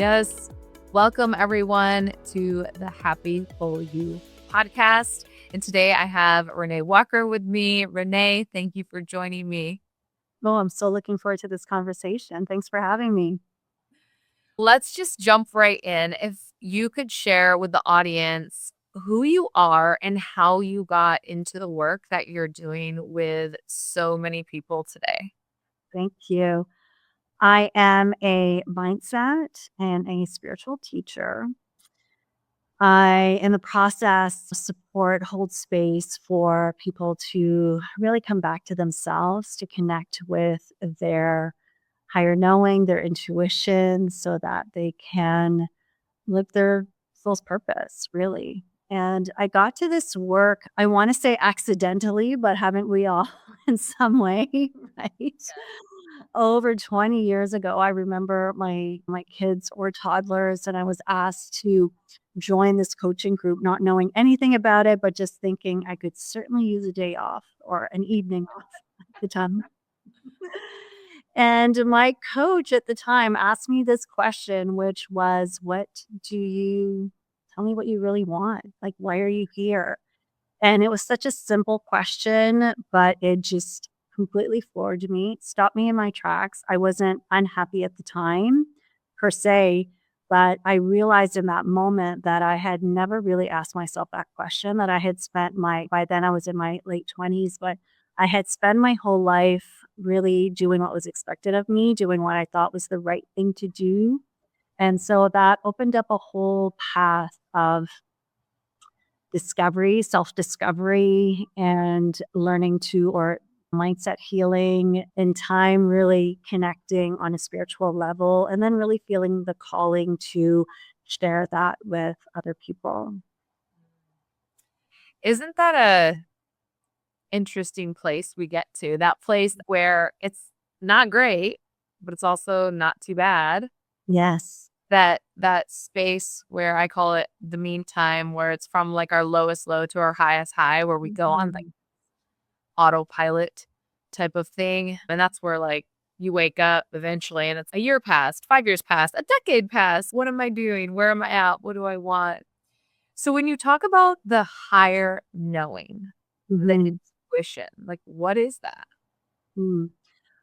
Yes. Welcome, everyone, to the Happy Full You podcast. And today I have Renee Walker with me. Renee, thank you for joining me. Oh, I'm so looking forward to this conversation. Thanks for having me. Let's just jump right in. If you could share with the audience who you are and how you got into the work that you're doing with so many people today. Thank you. I am a mindset and a spiritual teacher. I, in the process, support, hold space for people to really come back to themselves, to connect with their higher knowing, their intuition, so that they can live their soul's purpose, really. And I got to this work, I want to say accidentally, but haven't we all in some way, right? Over 20 years ago, I remember my kids were toddlers and I was asked to join this coaching group, not knowing anything about it, but just thinking I could certainly use a day off or an evening off at the time. And my coach at the time asked me this question, which was, what do you tell me what you really want? Like, why are you here? And it was such a simple question, but it just completely floored me, stopped me in my tracks. I wasn't unhappy at the time per se, but I realized in that moment that I had never really asked myself that question, that I had spent by then I was in my late 20s, but I had spent my whole life really doing what was expected of me, doing what I thought was the right thing to do. And so that opened up a whole path of discovery, self discovery, and learning to, or mindset healing in time, really connecting on a spiritual level, and then really feeling the calling to share that with other people. Isn't that a interesting place we get to? That place where it's not great, but it's also not too bad. Yes. That space where I call it the meantime, where it's from like our lowest low to our highest high, where we go on like Mhm. autopilot type of thing. And that's where like you wake up eventually and it's a year passed, 5 years passed, a decade passed. What am I doing? Where am I at? What do I want? So when you talk about the higher knowing, the Mhm. intuition, like what is that? Mm.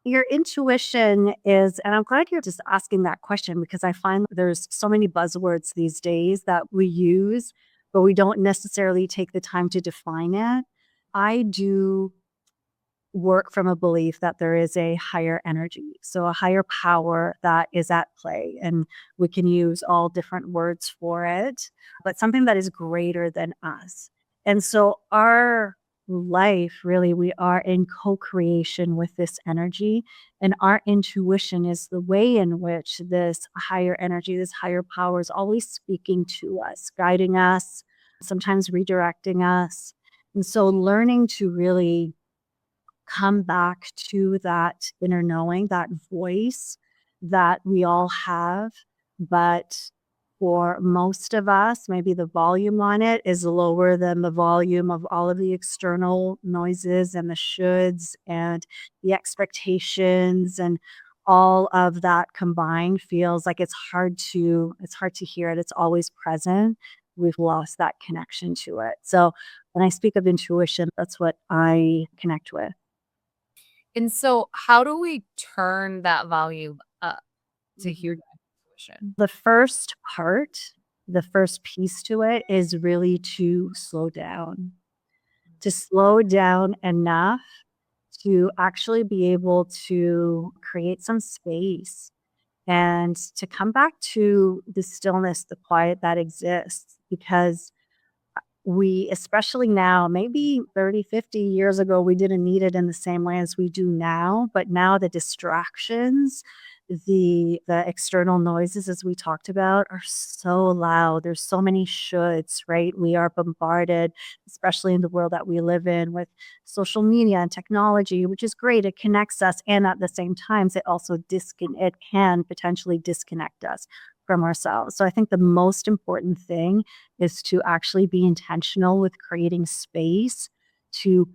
Your intuition is, and I'm glad you're just asking that question because I find there's so many buzzwords these days that we use, but we don't necessarily take the time to define it. I do work from a belief that there is a higher energy, so a higher power that is at play. And we can use all different words for it, but something that is greater than us. And so our life, really, we are in co creation with this energy. And our intuition is the way in which this higher energy, this higher power is always speaking to us, guiding us, sometimes redirecting us. And so learning to really come back to that inner knowing, that voice that we all have. But for most of us, maybe the volume on it is lower than the volume of all of the external noises and the shoulds and the expectations, and all of that combined feels like it's hard to hear it. It's always present. We've lost that connection to it. So when I speak of intuition, that's what I connect with. And so how do we turn that volume up to hear Mhm. that intuition? The first part, the first piece to it is really to slow down enough to actually be able to create some space and to come back to the stillness, the quiet that exists. Because we, especially now, maybe 30, 50 years ago, we didn't need it in the same way as we do now. But now the distractions, the external noises, as we talked about, are so loud. There's so many shoulds, right? We are bombarded, especially in the world that we live in, with social media and technology, which is great. It connects us, and at the same time, it can potentially disconnect us from ourselves. So I think the most important thing is to actually be intentional with creating space to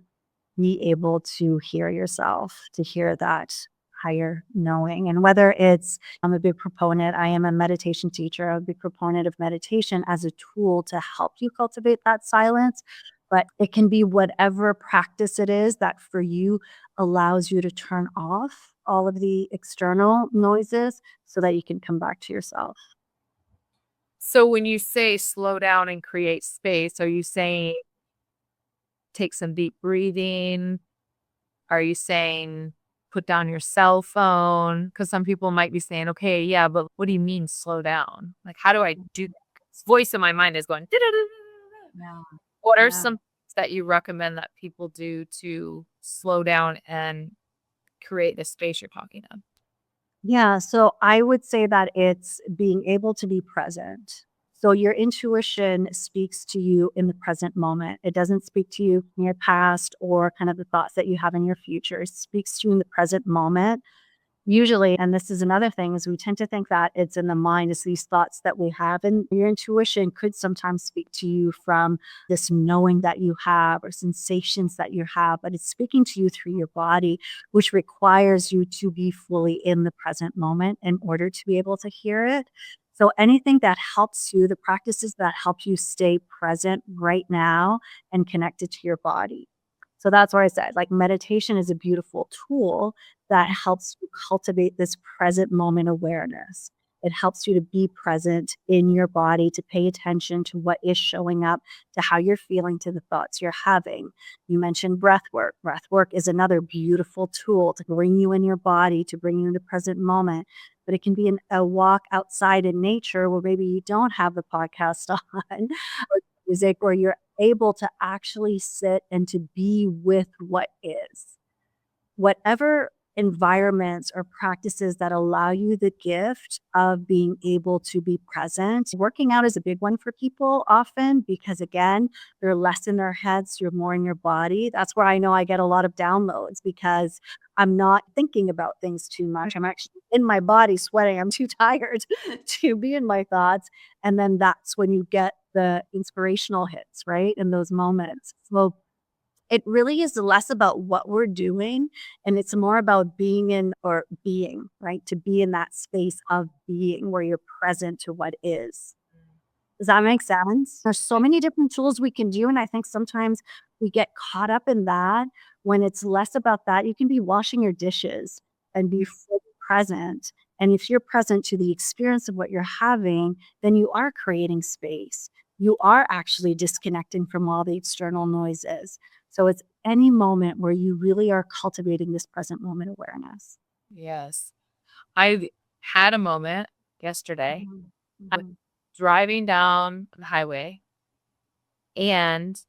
be able to hear yourself, to hear that higher knowing. And whether it's, I'm a big proponent, I am a meditation teacher, I'm a big proponent of meditation as a tool to help you cultivate that silence. But it can be whatever practice it is that for you allows you to turn off all of the external noises so that you can come back to yourself. So when you say slow down and create space, are you saying take some deep breathing? Are you saying put down your cell phone? Because some people might be saying, okay, yeah, but what do you mean slow down? Like, how do I do that? This voice in my mind is going, "Da-da-da-da-da-da." Yeah. What are Yeah. some things that you recommend that people do to slow down and create the space you're talking of? Yeah, so I would say that it's being able to be present. So your intuition speaks to you in the present moment. It doesn't speak to you in your past or kind of the thoughts that you have in your future. It speaks to you in the present moment. Usually, and this is another thing, is we tend to think that it's in the mind, it's these thoughts that we have. And your intuition could sometimes speak to you from this knowing that you have or sensations that you have, but it's speaking to you through your body, which requires you to be fully in the present moment in order to be able to hear it. So anything that helps you, the practices that help you stay present right now and connected to your body. So that's where I said, like, meditation is a beautiful tool that helps you cultivate this present moment awareness. It helps you to be present in your body, to pay attention to what is showing up, to how you're feeling, to the thoughts you're having. You mentioned breath work. Breath work is another beautiful tool to bring you in your body, to bring you in the present moment. But it can be a walk outside in nature where maybe you don't have the podcast on or music, where you're able to actually sit and to be with what is. Whatever environments or practices that allow you the gift of being able to be present. Working out is a big one for people often because, again, they're less in their heads, you're more in your body. That's where I know I get a lot of downloads because I'm not thinking about things too much. I'm actually in my body sweating. I'm too tired to be in my thoughts. And then that's when you get the inspirational hits, right? In those moments. So it really is less about what we're doing, and it's more about being in or being, right? To be in that space of being where you're present to what is. Does that make sense? There's so many different tools we can do, and I think sometimes we get caught up in that when it's less about that. You can be washing your dishes and be fully present. And if you're present to the experience of what you're having, then you are creating space. You are actually disconnecting from all the external noises. So it's any moment where you really are cultivating this present moment awareness. Yes. I had a moment yesterday. Mhm, I was mhm. driving down the highway and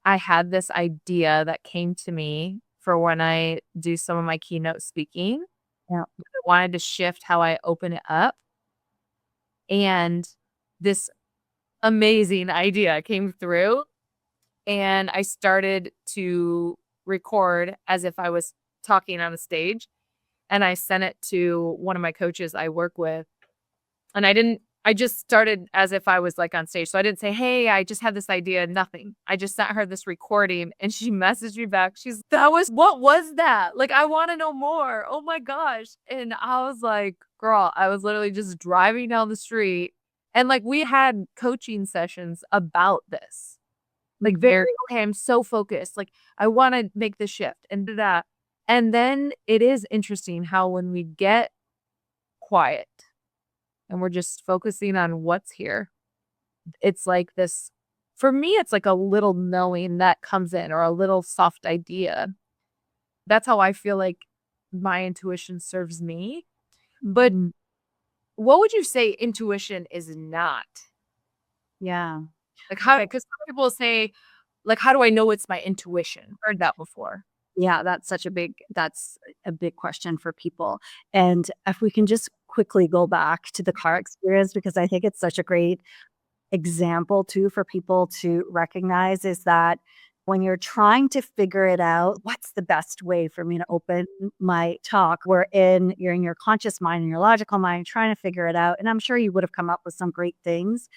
I had this idea that came to me for when I do some of my keynote speaking. Yeah. I wanted to shift how I open it up. And this amazing idea came through, and I started to record as if I was talking on a stage. And I sent it to one of my coaches I work with. And I just started as if I was, like, on stage. So I didn't say, "Hey, I just had this idea," nothing. I just sent her this recording, and she messaged me back. "That was what was that? Like, I wanna know more. Oh my gosh." And I was like, "Girl," I was literally just driving down the street, and, like, we had coaching sessions about this. Like, Mhm. very, "Okay, I'm so focused, like, I wanna make this shift and do that." And then it is interesting how when we get quiet and we're just focusing on what's here, it's like this for me, it's like a little knowing that comes in or a little soft idea. That's how I feel like my intuition serves me. But Mhm. what would you say intuition is not? Yeah. Like, how? Because some people say, like, "How do I know it's my intuition?" Heard that before. Yeah, that's a big question for people. And if we can just quickly go back to the car experience, because I think it's such a great example too for people to recognize is that When you're trying to figure it out, what's the best way for me to open my talk? You're in your conscious mind and your logical mind trying to figure it out. And I'm sure you would have come up with some great things,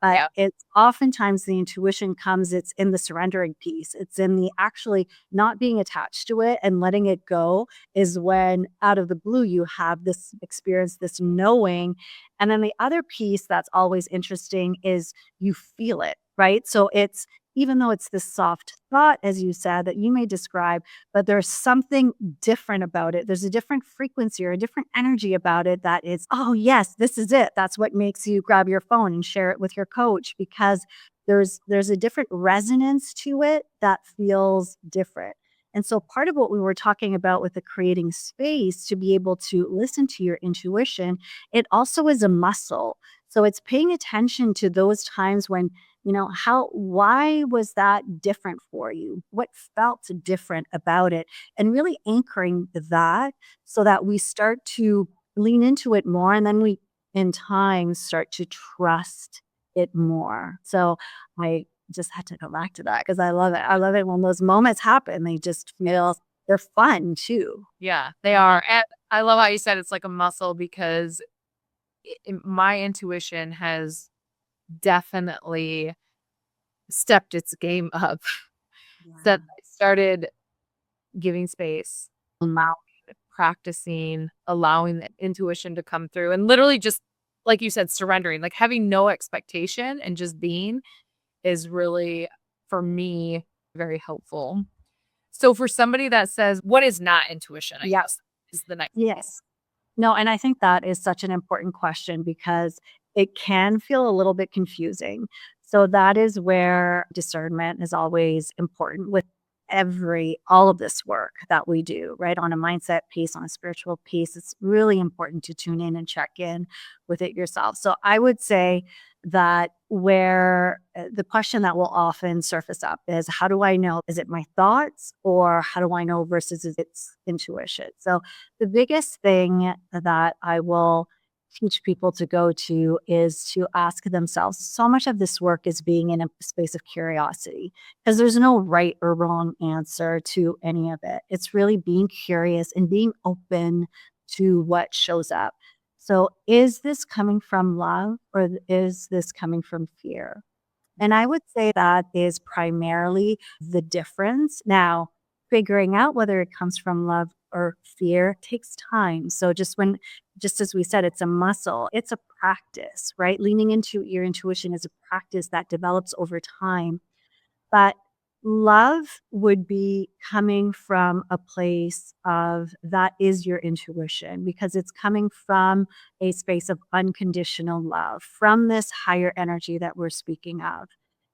but Yeah. it's oftentimes the intuition comes, it's in the surrendering piece. It's in the actually not being attached to it and letting it go is when out of the blue you have this experience, this knowing. And then the other piece that's always interesting is you feel it, right? So it's even though it's this soft thought, as you said, that you may describe, but there's something different about it. There's a different frequency or a different energy about it that is, oh, yes, this is it. That's what makes you grab your phone and share it with your coach because there's a different resonance to it that feels different. And so part of what we were talking about with the creating space to be able to listen to your intuition, it also is a muscle. So it's paying attention to those times when why was that different for you? What felt different about it? And really anchoring that so that we start to lean into it more. And then we, in time, start to trust it more. So I just had to go back to that because I love it. I love it when those moments happen. They just feel, they're fun too. Yeah, they are. And I love how you said it's like a muscle because my intuition has definitely stepped its game up Yeah. since I started giving space, allowing, practicing, allowing the intuition to come through, and literally just, like you said, surrendering, like having no expectation and just being is really, for me, very helpful. So for somebody that says, what is not intuition, I Yeah. guess, is the next piece. Yes. No, and I think that is such an important question because it can feel a little bit confusing. So that is where discernment is always important with all of this work that we do, right? On a mindset piece, on a spiritual piece, it's really important to tune in and check in with it yourself. So I would say that where the question that will often surface up is how do I know? Is it my thoughts or how do I know versus is it intuition? So the biggest thing that I will teach people to go to is to ask themselves. So much of this work is being in a space of curiosity because there's no right or wrong answer to any of it. It's really being curious and being open to what shows up. So, is this coming from love or is this coming from fear? And I would say that is primarily the difference. Now, figuring out whether it comes from love or fear takes time. So just as we said, it's a muscle, it's a practice, right? Leaning into your intuition is a practice that develops over time. But love would be coming from a place of that is your intuition because it's coming from a space of unconditional love from this higher energy that we're speaking of.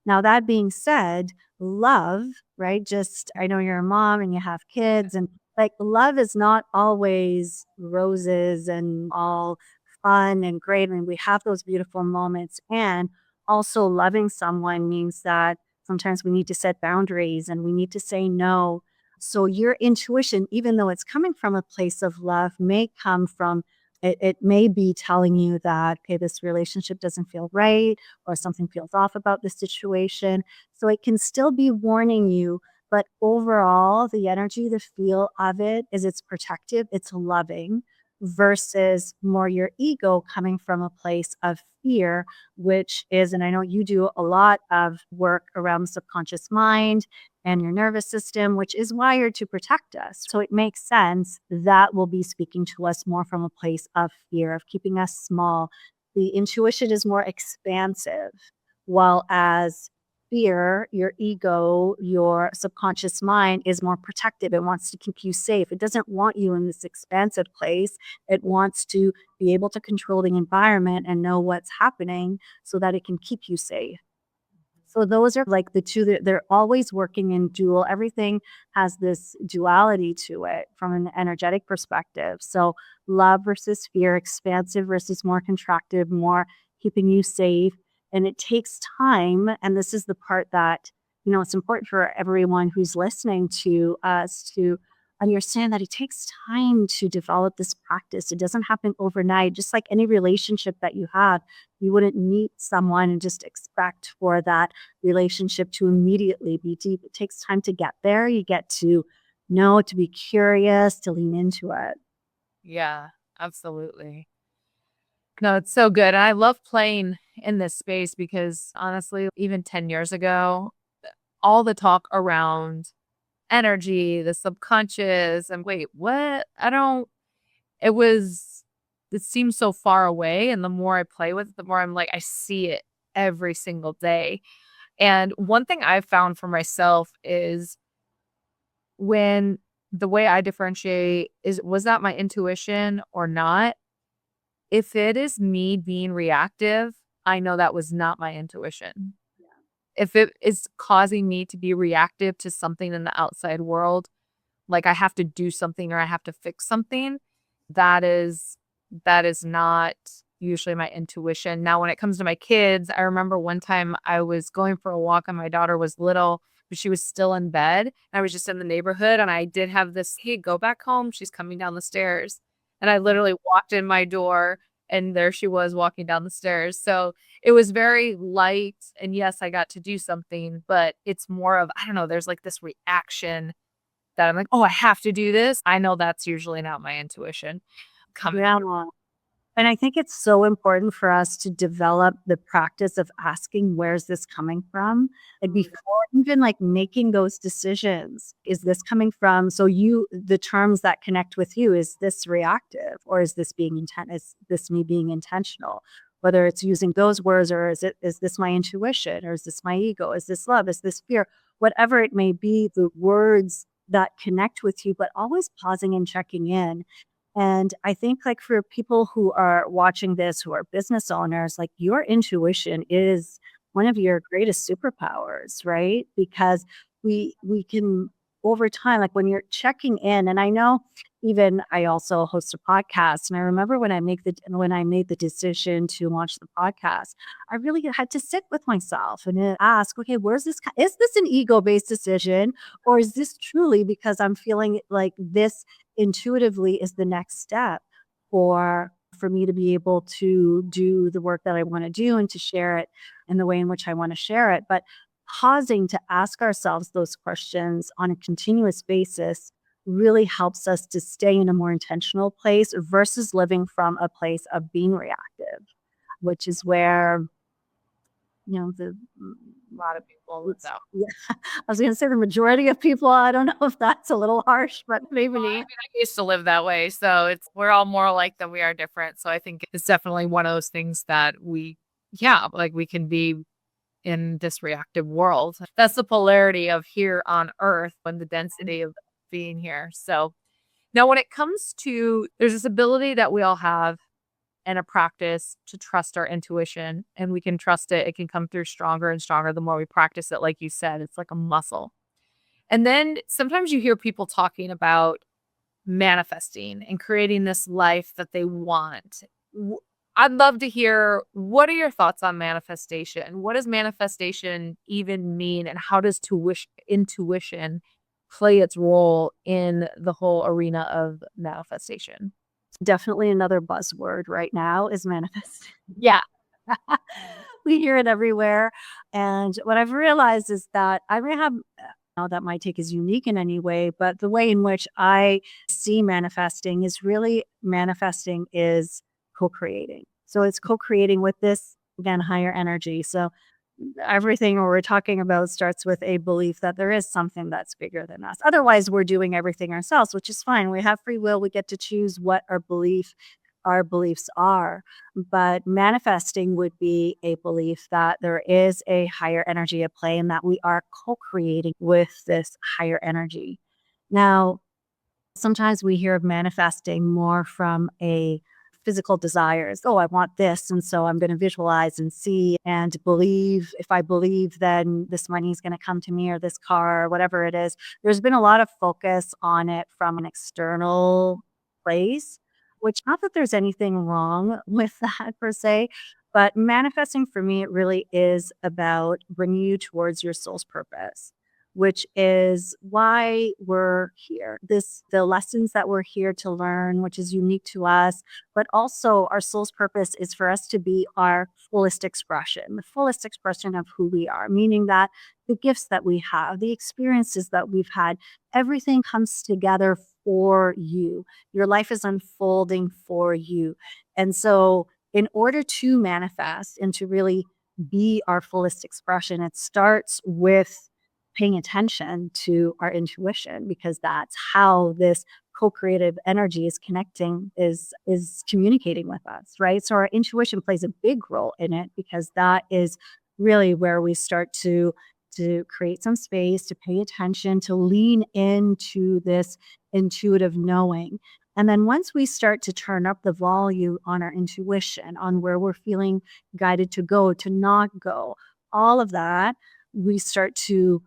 Now, that being said, love, right? Just, I know you're a mom and you have kids, and like love is not always roses and all fun and great. I mean, we have those beautiful moments. And also, loving someone means that sometimes we need to set boundaries and we need to say no. So your intuition, even though it's coming from a place of love, may come from it may be telling you that, okay, this relationship doesn't feel right or something feels off about the situation. So it can still be warning you, but overall, the energy, the feel of it is it's protective, it's loving versus more your ego coming from a place of fear, which is, and I know you do a lot of work around the subconscious mind and your nervous system, which is wired to protect us. So it makes sense that will be speaking to us more from a place of fear, of keeping us small. The intuition is more expansive, while as fear, your ego, your subconscious mind is more protective. It wants to keep you safe. It doesn't want you in this expansive place. It wants to be able to control the environment and know what's happening so that it can keep you safe. So those are like the two that they're always working in dual. Everything has this duality to it from an energetic perspective. So love versus fear, expansive versus more contractive, more keeping you safe. And it takes time. And this is the part that, it's important for everyone who's listening to us to understand that it takes time to develop this practice. It doesn't happen overnight. Just like any relationship that you have, you wouldn't meet someone and just expect for that relationship to immediately be deep. It takes time to get there. You get to know, to be curious, to lean into it. Yeah, absolutely. No, it's so good. And I love playing in this space because honestly, even 10 years ago, all the talk around energy, the subconscious, and wait, what? I don't, it was, it seems so far away. And the more I play with it, the more I'm like, I see it every single day. And one thing I've found for myself is when the way I differentiate is, was that my intuition or not? If it is me being reactive, I know that was not my intuition. If it is causing me to be reactive to something in the outside world, like I have to do something or I have to fix something, that is that is not usually my intuition. Now, when it comes to my kids, I remember one time I was going for a walk and my daughter was little, but she was still in bed. I was just in the neighborhood and I did have this, hey, go back home. She's coming down the stairs. And I literally walked in my door and there she was walking down the stairs. So it was very light. And yes, I got to do something, but it's more of, I don't know, there's like this reaction that I'm like, "Oh, I have to do this." I know that's usually not my intuition coming Yeah. through. And I think it's so important for us to develop the practice of asking, where's this coming from? Like Mm. before even like making those decisions, is this coming from? So the terms that connect with you, is this reactive or is this is this me being intentional? Whether it's using those words or is this my intuition or is this my ego? Is this love? Is this fear? Whatever it may be, the words that connect with you, but always pausing and checking in. And I think, like, for people who are watching this, who are business owners, like, your intuition is one of your greatest superpowers, right? Because we can over time, like, when you're checking in, and I know even I also host a podcast, and I remember when I made the decision to launch the podcast, I really had to sit with myself and ask, okay, is this an ego-based decision, or is this truly because I'm feeling like this intuitively is the next step for me to be able to do the work that I want to do and to share it in the way in which I want to share it. But pausing to ask ourselves those questions on a continuous basis really helps us to stay in a more intentional place versus living from a place of being reactive, which is where, you know, A lot of people live it's, that. yeah, I was going to say the majority of people, I don't know if that's a little harsh, but Well, I maybe. mean, I used to live that way, so it's we're all more alike than we are different. So I think it's definitely one of those things that we, yeah, like we can be in this reactive world. That's the polarity of here on Earth and the density of being here. So now, when it comes to, there's this ability that we all have and a practice to trust our intuition, and we can trust it. It can come through stronger and stronger the more we practice it. Like you said, it's like a muscle. And then sometimes you hear people talking about manifesting and creating this life that they want. W- I'd love to hear, what are your thoughts on manifestation? What does manifestation even mean? And how does intuition play its role in the whole arena of manifestation? Definitely another buzzword right now is manifest. Yeah. We hear it everywhere. And what I've realized is that I may have now that my take is unique in any way, but the way in which I see manifesting is co-creating. So it's co-creating with this, again, higher energy. So everything we're talking about starts with a belief that there is something that's bigger than us. Otherwise, we're doing everything ourselves, which is fine. We have free will. We get to choose what our beliefs are. But manifesting would be a belief that there is a higher energy at play and that we are co-creating with this higher energy. Now, sometimes we hear of manifesting more from a physical desires. Oh, I want this. And so I'm going to visualize and see and believe. If I believe, then this money is going to come to me or this car or whatever it is. There's been a lot of focus on it from an external place, which not that there's anything wrong with that per se. But manifesting for me, it really is about bringing you towards your soul's purpose, which is why we're here. The lessons that we're here to learn, which is unique to us, but also our soul's purpose is for us to be our fullest expression, the fullest expression of who we are, meaning that the gifts that we have, the experiences that we've had, everything comes together for you. Your life is unfolding for you. And so, in order to manifest and to really be our fullest expression, it starts with paying attention to our intuition, because that's how this co-creative energy is connecting, is communicating with us, right? So our intuition plays a big role in it, because that is really where we start to create some space, to pay attention, to lean into this intuitive knowing. And then once we start to turn up the volume on our intuition, on where we're feeling guided to go, to not go, all of that, we start to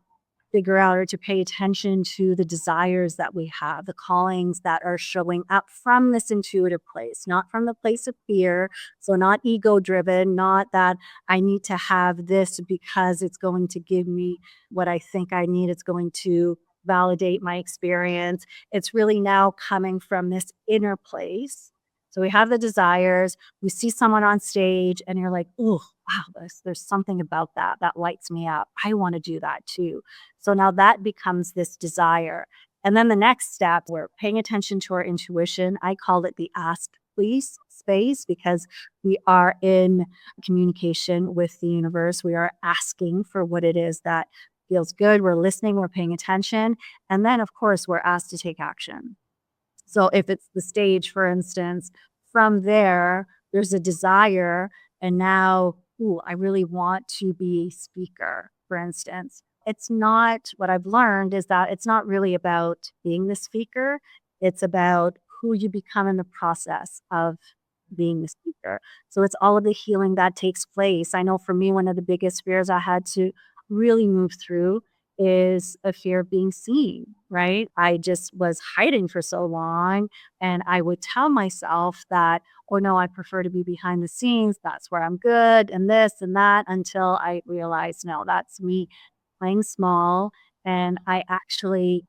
figure out, or to pay attention to the desires that we have, the callings that are showing up from this intuitive place, not from the place of fear. So, not ego driven, not that I need to have this because it's going to give me what I think I need, it's going to validate my experience. It's really now coming from this inner place. So, we have the desires, we see someone on stage, and you're like, oh, wow, there's something about that that lights me up. I want to do that too. So now that becomes this desire. And then the next step, we're paying attention to our intuition. I call it the ask please space, because we are in communication with the universe. We are asking for what it is that feels good. We're listening, we're paying attention. And then, of course, we're asked to take action. So if it's the stage, for instance, from there, there's a desire, and now, ooh, I really want to be a speaker, for instance. It's not, what I've learned is that it's not really about being the speaker. It's about who you become in the process of being the speaker. So it's all of the healing that takes place. I know for me, one of the biggest fears I had to really move through is a fear of being seen, right? I just was hiding for so long. And I would tell myself that, oh no, I prefer to be behind the scenes. That's where I'm good, and this and that, until I realized, no, that's me playing small. And I actually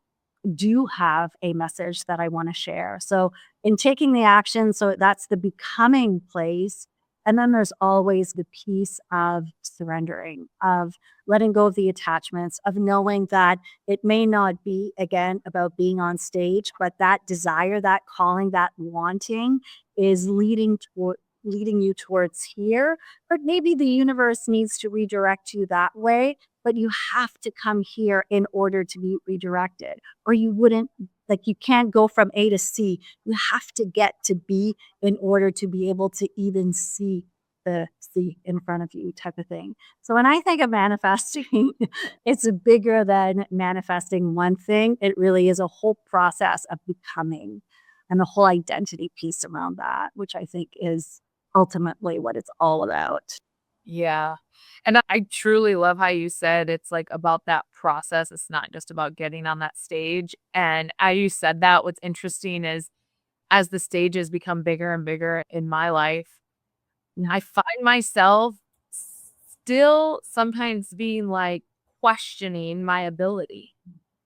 do have a message that I want to share. So, in taking the action, so that's the becoming place. And then there's always the piece of surrendering, of letting go of the attachments, of knowing that it may not be, again, about being on stage, but that desire, that calling, that wanting is leading you towards here. But maybe the universe needs to redirect you that way, but you have to come here in order to be redirected, or you wouldn't, like, you can't go from A to C. You have to get to B in order to be able to even see the C in front of you, type of thing. So when I think of manifesting, it's bigger than manifesting one thing. It really is a whole process of becoming, and the whole identity piece around that, which I think is ultimately what it's all about. Yeah. And I truly love how you said it's like about that process. It's not just about getting on that stage. And as you said that, what's interesting is as the stages become bigger and bigger in my life, I find myself still sometimes being like questioning my ability.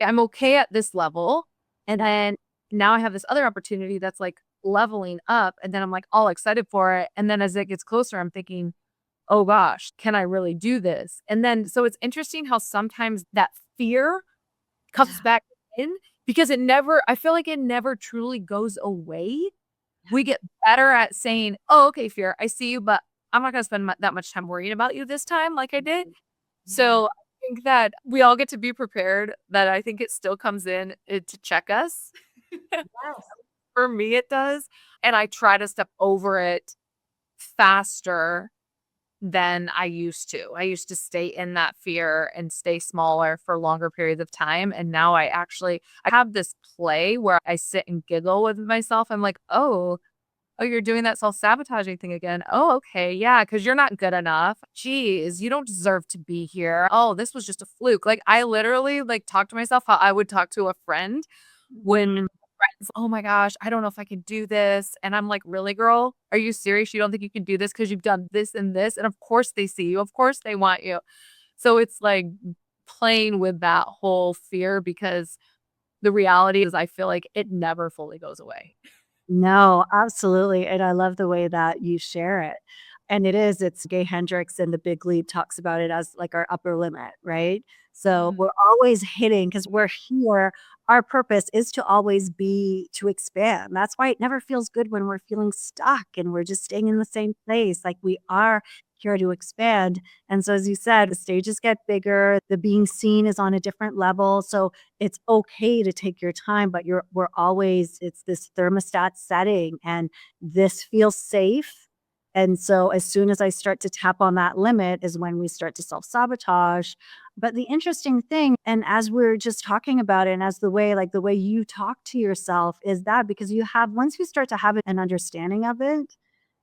I'm okay at this level. And then now I have this other opportunity that's like leveling up. And then I'm like all excited for it. And then as it gets closer, I'm thinking, oh gosh, can I really do this? And then, so it's interesting how sometimes that fear comes Yeah. back in because I feel like it never truly goes away. We get better at saying, oh, okay, fear, I see you, but I'm not going to spend that much time worrying about you this time like I did. Yeah. So I think that we all get to be prepared that I think it still comes in to check us. Yes. For me, it does. And I try to step over it faster than I used to. I used to stay in that fear and stay smaller for longer periods of time. And now I have this play where I sit and giggle with myself. I'm like, oh, you're doing that self-sabotaging thing again. Oh, okay. Yeah, because you're not good enough. Geez, you don't deserve to be here. Oh, this was just a fluke. Like I literally like talk to myself how I would talk to a friend when Mhm. friends, oh my gosh, I don't know if I can do this. And I'm like, really, girl? Are you serious? You don't think you can do this because you've done this and this? And of course they see you. Of course they want you. So it's like playing with that whole fear because the reality is I feel like it never fully goes away. No, absolutely, and I love the way that you share it. And it's Gay Hendricks in The Big Leap talks about it as, like, our upper limit, right? So, Mm, we're always hitting because 'cause we're here, our purpose is to always be to expand. That's why it never feels good when we're feeling stuck and we're just staying in the same place, like, we are here to expand, and so as you said, the stages get bigger, the being seen is on a different level, so it's okay to take your time, but we're always it's this thermostat setting, and this feels safe. And so as soon as I start to tap on that limit is when we start to self-sabotage. But the interesting thing, and as we're just talking about it, and as the way you talk to yourself is that because you have once you start to have an understanding of it,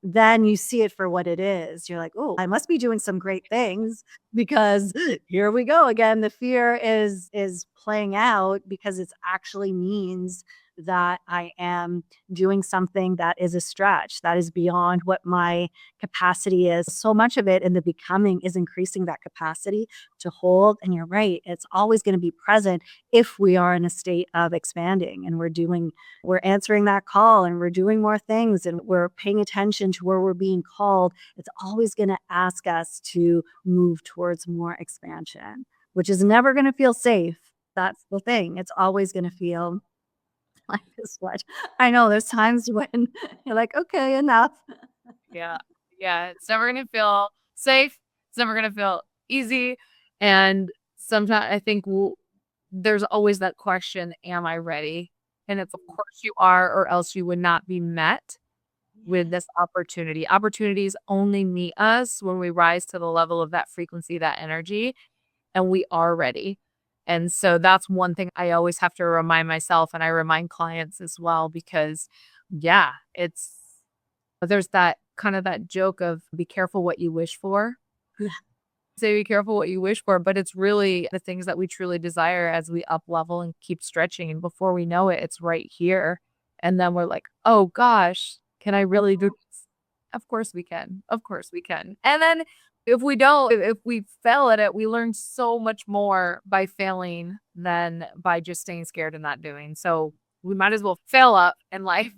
then you see it for what it is. You're like, "Oh, I must be doing some great things because here we go again." The fear is playing out because it actually means that I am doing something that is a stretch, that is beyond what my capacity is. So much of it in the becoming is increasing that capacity to hold. And you're right, it's always going to be present if we are in a state of expanding and we're answering that call and we're doing more things and we're paying attention to where we're being called. It's always going to ask us to move towards more expansion, which is never going to feel safe. That's the thing. It's always going to feel like this what I know there's times when you're like, "Okay, enough." yeah. Yeah. It's never going to feel safe. It's never going to feel easy. And sometimes I think there's always that question, am I ready? And it's, of course, you are, or else you would not be met with Yes. this opportunity. Opportunities only meet us when we rise to the level of that frequency, that energy, and we are ready. And so that's one thing I always have to remind myself and I remind clients as well because yeah, there's that kind of that joke of be careful what you wish for. Yeah. Say be careful what you wish for, but it's really the things that we truly desire as we up level and keep stretching. And before we know it, it's right here. And then we're like, oh gosh, can I really do this? Of course we can. Of course we can. And then if we don't, if we fail at it, we learn so much more by failing than by just staying scared and not doing. So we might as well fail up in life.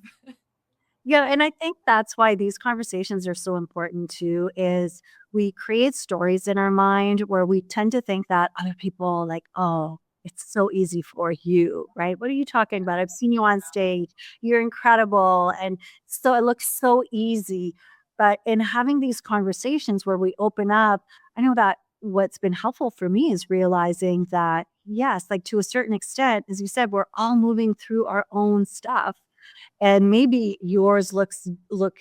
Yeah, and I think that's why these conversations are so important too, is we create stories in our mind where we tend to think that other people like, "Oh, it's so easy for you," right? "What are you talking about? I've seen you on stage. You're incredible." And so it looks so easy. But in having these conversations where we open up, I know that what's been helpful for me is realizing that, yes, like to a certain extent, as you said, we're all moving through our own stuff and maybe yours look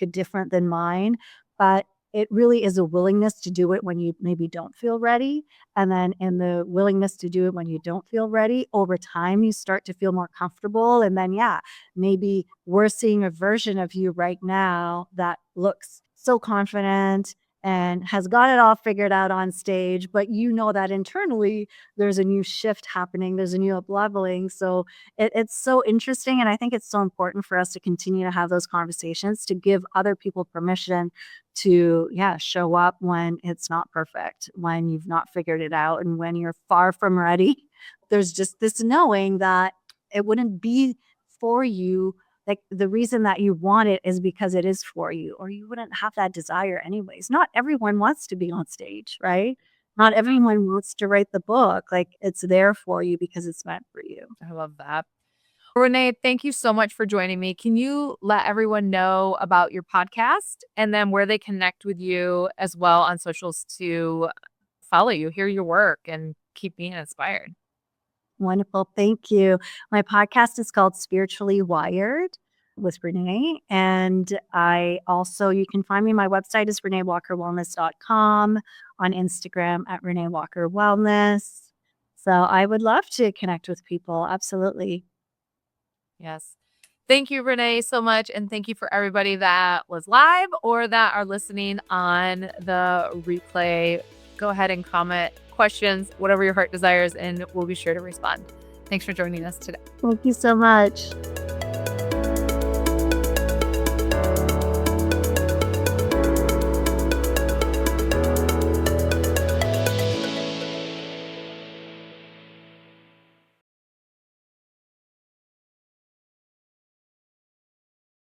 different than mine, but it really is a willingness to do it when you maybe don't feel ready, and then in the willingness to do it when you don't feel ready, over time, you start to feel more comfortable, and then, yeah, maybe we're seeing a version of you right now that looks so confident and has got it all figured out on stage, but you know that internally, there's a new shift happening, there's a new up-leveling, so it's so interesting, and I think it's so important for us to continue to have those conversations to give other people permission to, yeah, show up when it's not perfect, when you've not figured it out, and when you're far from ready. There's just this knowing that it wouldn't be for you. Like the reason that you want it is because it is for you, or you wouldn't have that desire anyways. Not everyone wants to be on stage, right? Not everyone wants to write the book. Like it's there for you because it's meant for you. I love that. Renee, thank you so much for joining me. Can you let everyone know about your podcast and then where they connect with you as well on socials to follow you, hear your work, and keep being inspired? Wonderful. Thank you. My podcast is called Spiritually Wired with Renee. And you can find me. My website is reneewalkerwellness.com, on Instagram at Renee Walker Wellness. So I would love to connect with people. Absolutely. Yes. Thank you, Renee, so much. And thank you for everybody that was live or that are listening on the replay. Go ahead and comment questions, whatever your heart desires, and we'll be sure to respond. Thanks for joining us today. Thank you so much.